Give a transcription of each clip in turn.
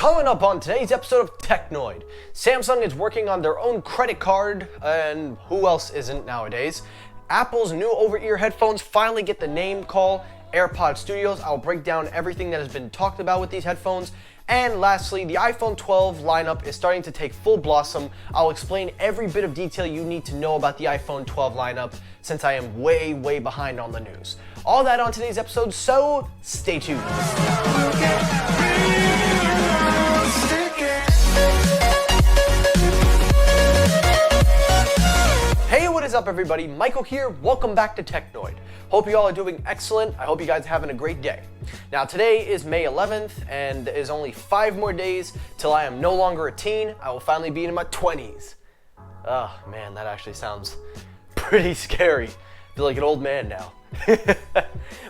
Coming up on today's episode of Technoid, Samsung is working on their own credit card, and who else isn't nowadays? Apple's new over-ear headphones finally get the name call, AirPods Studios. I'll break down everything that has been talked about with these headphones. And lastly, the iPhone 12 lineup is starting to take full blossom. I'll explain every bit of detail you need to know about the iPhone 12 lineup since I am way behind on the news. All that on today's episode, so stay tuned. Hey, what is up everybody? Michael here, welcome back to Technoid. Hope you all are doing excellent. I hope you guys are having a great day. Now today is May 11th and there is only 5 more days till I am no longer a teen. I will finally be in my 20s. Oh man, that actually sounds pretty scary. I feel like an old man now.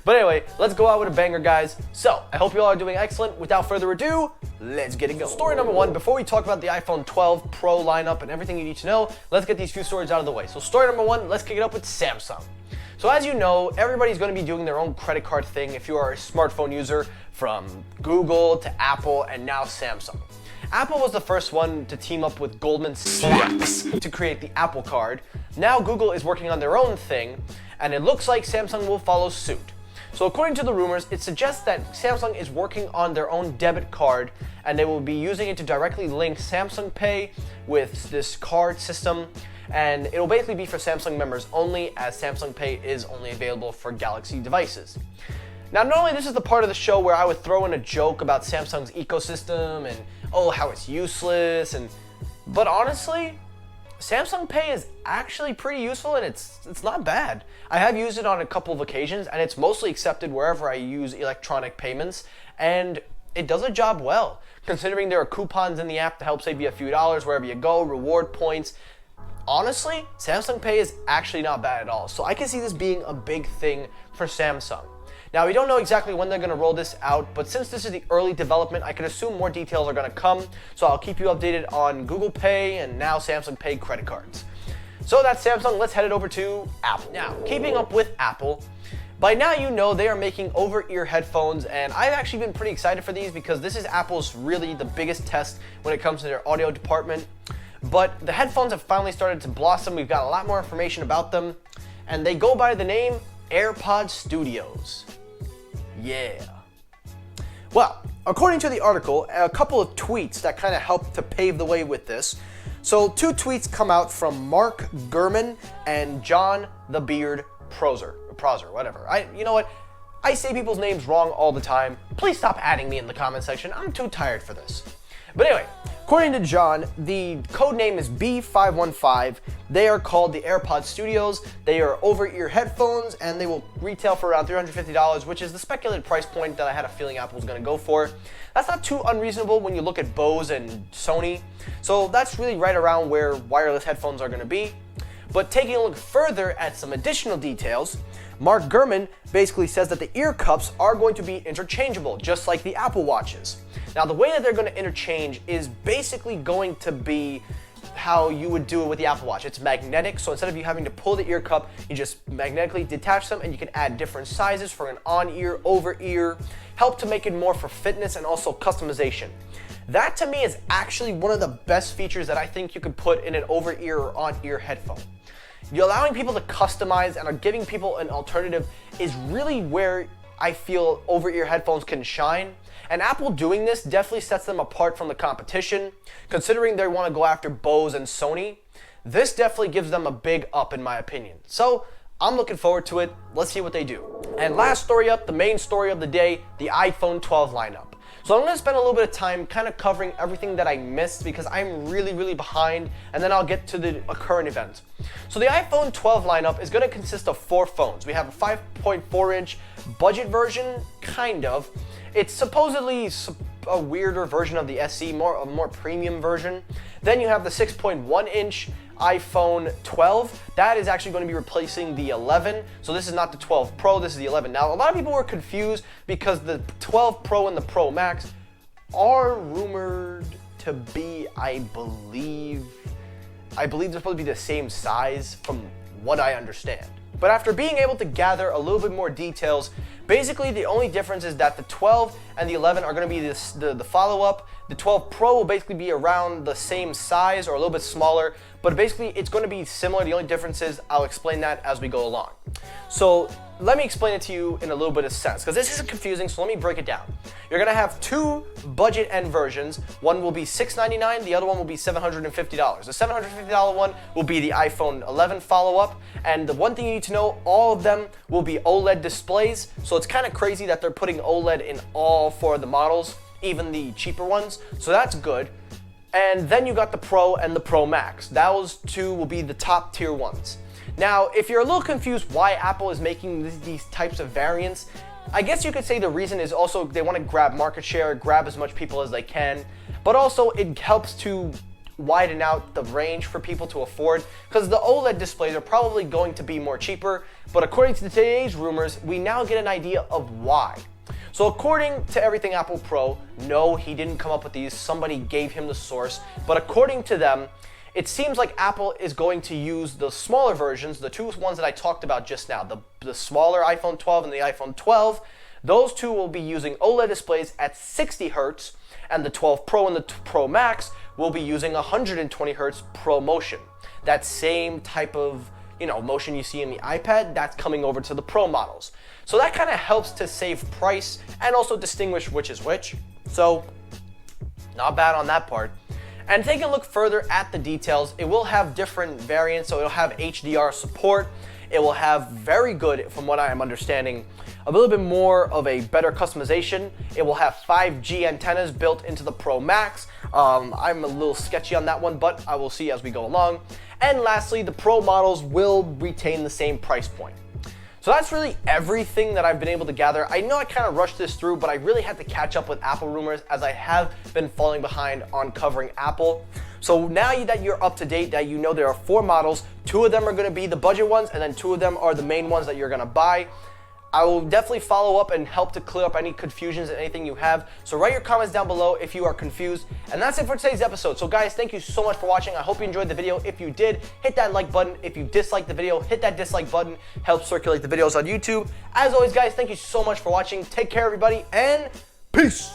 But anyway, let's go out with a banger, guys. So, I hope you all are doing excellent. Without further ado, let's get it going. Story number 1, before we talk about the iPhone 12 Pro lineup and everything you need to know, let's get these few stories out of the way. So story number 1, let's kick it up with Samsung. So as you know, everybody's going to be doing their own credit card thing if you are a smartphone user, from Google to Apple and now Samsung. Apple was the first one to team up with Goldman Sachs to create the Apple Card. Now Google is working on their own thing, and it looks like Samsung will follow suit. So according to the rumors, it suggests that Samsung is working on their own debit card, and they will be using it to directly link Samsung Pay with this card system, and it'll basically be for Samsung members only, as Samsung Pay is only available for Galaxy devices. Now, normally this is the part of the show where I would throw in a joke about Samsung's ecosystem and how it's useless, but honestly, Samsung Pay is actually pretty useful and it's not bad. I have used it on a couple of occasions and it's mostly accepted wherever I use electronic payments, and it does a job well, considering there are coupons in the app to help save you a few dollars wherever you go, reward points. Honestly, Samsung Pay is actually not bad at all, so I can see this being a big thing for Samsung. Now, we don't know exactly when they're going to roll this out, but since this is the early development, I can assume more details are going to come, so I'll keep you updated on Google Pay and now Samsung Pay credit cards. So that's Samsung, let's head it over to Apple. Now, keeping up with Apple, by now you know they are making over-ear headphones, and I've actually been pretty excited for these because this is Apple's really the biggest test when it comes to their audio department. But the headphones have finally started to blossom. We've got a lot more information about them, and they go by the name AirPods Studios. Yeah. Well, according to the article, a couple of tweets that kind of helped to pave the way with this. So 2 tweets come out from Mark Gurman and John the Beard Prosser, whatever. You know what? I say people's names wrong all the time. Please stop adding me in the comment section. I'm too tired for this. But anyway, according to John, the code name is B515. They are called the AirPods Studios. They are over-ear headphones, and they will retail for around $350, which is the speculated price point that I had a feeling Apple was going to go for. That's not too unreasonable when you look at Bose and Sony. So that's really right around where wireless headphones are going to be. But taking a look further at some additional details, Mark Gurman basically says that the ear cups are going to be interchangeable, just like the Apple Watches. Now, the way that they're going to interchange is basically going to be how you would do it with the Apple Watch. It's magnetic, so instead of you having to pull the ear cup, you just magnetically detach them, and you can add different sizes for an on-ear, over-ear, help to make it more for fitness and also customization. That to me is actually one of the best features that I think you could put in an over-ear or on-ear headphone. You're allowing people to customize and are giving people an alternative is really where I feel over-ear headphones can shine. And Apple doing this definitely sets them apart from the competition. Considering they want to go after Bose and Sony, this definitely gives them a big up in my opinion. So I'm looking forward to it. Let's see what they do. And last story up, the main story of the day, the iPhone 12 lineup. So I'm going to spend a little bit of time kind of covering everything that I missed because I'm really behind, and then I'll get to the current event. So the iPhone 12 lineup is going to consist of 4 phones. We have a 5.4-inch budget version, kind of. It's supposedly a weirder version of the SE, a more premium version. Then you have the 6.1-inch iPhone 12. That is actually going to be replacing the 11. So this is not the 12 Pro, this is the 11. Now, a lot of people were confused because the 12 Pro and the Pro Max are rumored to be, I believe they're supposed to be the same size from what I understand. But But after being able to gather a little bit more details, basically the only difference is that the 12 and the 11 are going to be the follow-up. The 12 Pro will basically be around the same size or a little bit smaller, but basically it's going to be similar. The only difference is I'll explain that as we go along. So let me explain it to you in a little bit of sense, because this is confusing, so let me break it down. You're going to have two budget end versions. One will be $699, the other one will be $750. The $750 one will be the iPhone 11 follow-up, and the one thing you need to know, all of them will be OLED displays, so it's kind of crazy that they're putting OLED in all four of the models, even the cheaper ones, so that's good. And then you got the Pro and the Pro Max. Those two will be the top tier ones. Now, if you're a little confused why Apple is making these types of variants, I guess you could say the reason is also they want to grab market share, grab as much people as they can, but also it helps to widen out the range for people to afford, because the OLED displays are probably going to be more cheaper, but according to today's rumors, we now get an idea of why. So according to Everything Apple Pro, no, he didn't come up with these, somebody gave him the source, but according to them, it seems like Apple is going to use the smaller versions, the two ones that I talked about just now, the smaller iPhone 12 and the iPhone 12. Those two will be using OLED displays at 60 Hz, and the 12 Pro and the Pro Max will be using 120 Hz ProMotion. That same type of motion you see in the iPad, that's coming over to the Pro models. So that kind of helps to save price and also distinguish which is which. So not bad on that part. And taking a look further at the details, it will have different variants. So it'll have HDR support. It will have very good, from what I am understanding, a little bit more of a better customization. It will have 5G antennas built into the Pro Max. I'm a little sketchy on that one, but I will see as we go along. And lastly, the Pro models will retain the same price point. So that's really everything that I've been able to gather. I know I kind of rushed this through, but I really had to catch up with Apple rumors as I have been falling behind on covering Apple. So now that you're up to date, that you know there are 4 models, 2 of them are going to be the budget ones, and then 2 of them are the main ones that you're going to buy. I will definitely follow up and help to clear up any confusions and anything you have. So write your comments down below if you are confused. And that's it for today's episode. So guys, thank you so much for watching. I hope you enjoyed the video. If you did, hit that like button. If you disliked the video, hit that dislike button. Help circulate the videos on YouTube. As always, guys, thank you so much for watching. Take care, everybody, and peace.